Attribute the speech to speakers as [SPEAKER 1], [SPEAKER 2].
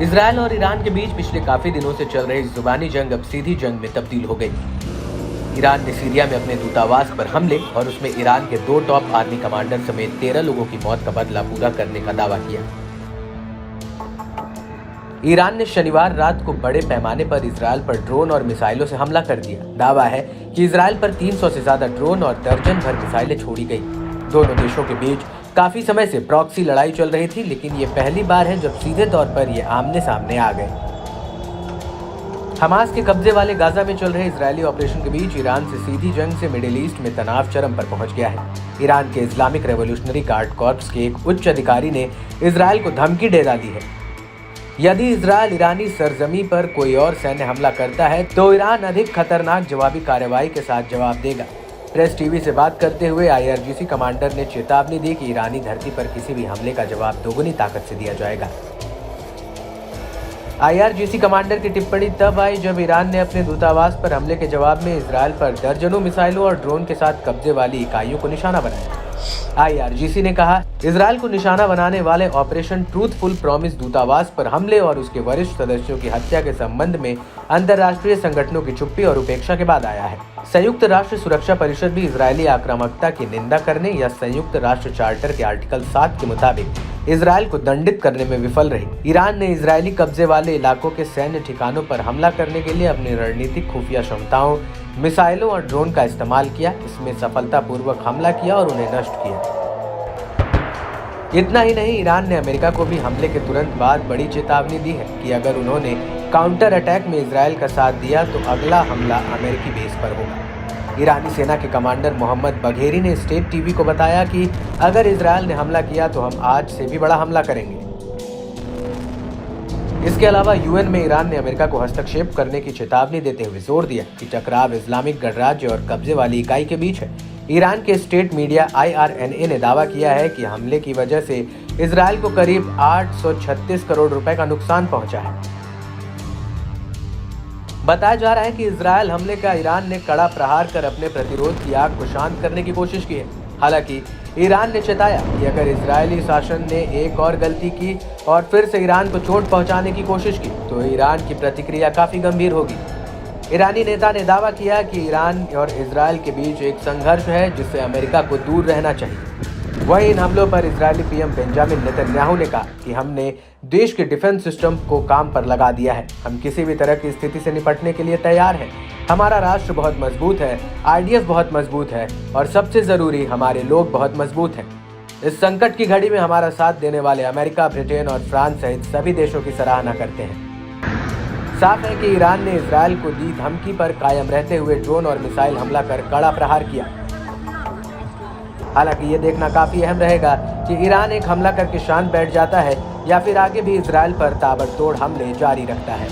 [SPEAKER 1] Israel और Iran के बीच पिछले काफी दिनों से चल रही जुबानी जंग अब सीधी जंग में तब्दील हो गई। ईरान ने सीरिया में अपने दूतावास पर हमले और उसमें ईरान के 2 टॉप आर्मी कमांडर समेत 13 लोगों की मौत का बदला पूरा करने का दावा किया। ईरान ने शनिवार रात को बड़े पैमाने पर इजरायल पर ड्रोन और मिसाइलों से हमला कर दिया। दावा है कि इजरायल पर 300 से ज्यादा ड्रोन और दर्जन भर मिसाइलें छोड़ी गई। दोनों देशों के बीच काफी समय से प्रॉक्सी लड़ाई चल रही थी, लेकिन ये पहली बार है जब सीधे तौर पर ये आमने सामने आ गए। हमास के कब्जे वाले गाजा में चल रहे इजरायली ऑपरेशन के बीच ईरान से सीधी जंग से मिडिल ईस्ट में तनाव चरम पर पहुंच गया है। ईरान के इस्लामिक रेवोल्यूशनरी गार्ड कॉर्प्स के एक उच्च अधिकारी ने इजरायल को धमकी दे डाली है। यदि इजरायल ईरानी सरजमी पर कोई और सैन्य हमला करता है तो ईरान अधिक खतरनाक जवाबी कार्रवाई के साथ जवाब देगा। प्रेस टीवी से बात करते हुए IRGC कमांडर ने चेतावनी दी कि ईरानी धरती पर किसी भी हमले का जवाब दोगुनी ताकत से दिया जाएगा। IRGC कमांडर की टिप्पणी तब आई जब ईरान ने अपने दूतावास पर हमले के जवाब में इजरायल पर दर्जनों मिसाइलों और ड्रोन के साथ कब्जे वाली इकाइयों को निशाना बनाया। IRGC ने कहा, इजरायल को निशाना बनाने वाले ऑपरेशन ट्रूथफुल प्रॉमिस दूतावास पर हमले और उसके वरिष्ठ सदस्यों की हत्या के संबंध में अंतर्राष्ट्रीय संगठनों की चुप्पी और उपेक्षा के बाद आया है। संयुक्त राष्ट्र सुरक्षा परिषद भी इजरायली आक्रामकता की निंदा करने या संयुक्त राष्ट्र चार्टर के आर्टिकल 7 के मुताबिक इजरायल को दंडित करने में विफल रही। ईरान ने इजरायली कब्जे वाले इलाकों के सैन्य ठिकानों पर हमला करने के लिए अपनी रणनीतिक खुफिया क्षमताओं, मिसाइलों और ड्रोन का इस्तेमाल किया। इसमें सफलतापूर्वक हमला किया और उन्हें नष्ट किया। इतना ही नहीं, ईरान ने अमेरिका को भी हमले के तुरंत बाद बड़ी चेतावनी दी है कि अगर उन्होंने काउंटर अटैक में इजरायल का साथ दिया तो अगला हमला अमेरिकी बेस पर होगा। ईरानी सेना के कमांडर मोहम्मद बघेरी ने स्टेट टीवी को बताया कि अगर इजरायल ने हमला किया तो हम आज से भी बड़ा हमला करेंगे। इसके अलावा UN में ईरान ने अमेरिका को हस्तक्षेप करने की चेतावनी देते हुए जोर दिया कि टकराव इस्लामिक गणराज्य और कब्जे वाली इकाई के बीच है। ईरान के स्टेट मीडिया IRNA ने दावा किया है कि हमले की वजह से इजरायल को करीब 836 करोड़ रुपए का नुकसान पहुंचा है। बताया जा रहा है कि इजरायल हमले का ईरान ने कड़ा प्रहार कर अपने प्रतिरोध की आग को शांत करने की कोशिश की है। हालांकि ईरान ने चेताया कि अगर इजरायली शासन ने एक और गलती की और फिर से ईरान को चोट पहुंचाने की कोशिश की तो ईरान की प्रतिक्रिया काफी गंभीर होगी। ईरानी नेता ने दावा किया कि ईरान और इजरायल के बीच एक संघर्ष है जिससे अमेरिका को दूर रहना चाहिए। वहीं इन हमलों पर इजरायली PM बेंजामिन नेतन्याहू ने कहा कि हमने देश के डिफेंस सिस्टम को काम पर लगा दिया है। हम किसी भी तरह की स्थिति से निपटने के लिए तैयार हैं। हमारा राष्ट्र बहुत मजबूत है, IDF बहुत मजबूत है और सबसे जरूरी हमारे लोग बहुत मजबूत हैं। इस संकट की घड़ी में हमारा साथ देने वाले अमेरिका, ब्रिटेन और फ्रांस सहित सभी देशों की सराहना करते हैं। साफ है कि ईरान ने इजरायल को दी धमकी पर कायम रहते हुए ड्रोन और मिसाइल हमला कर कड़ा प्रहार किया। हालांकि ये देखना काफी अहम रहेगा कि ईरान एक हमला करके शांत बैठ जाता है या फिर आगे भी इजरायल पर ताबड़तोड़ हमले जारी रखता है।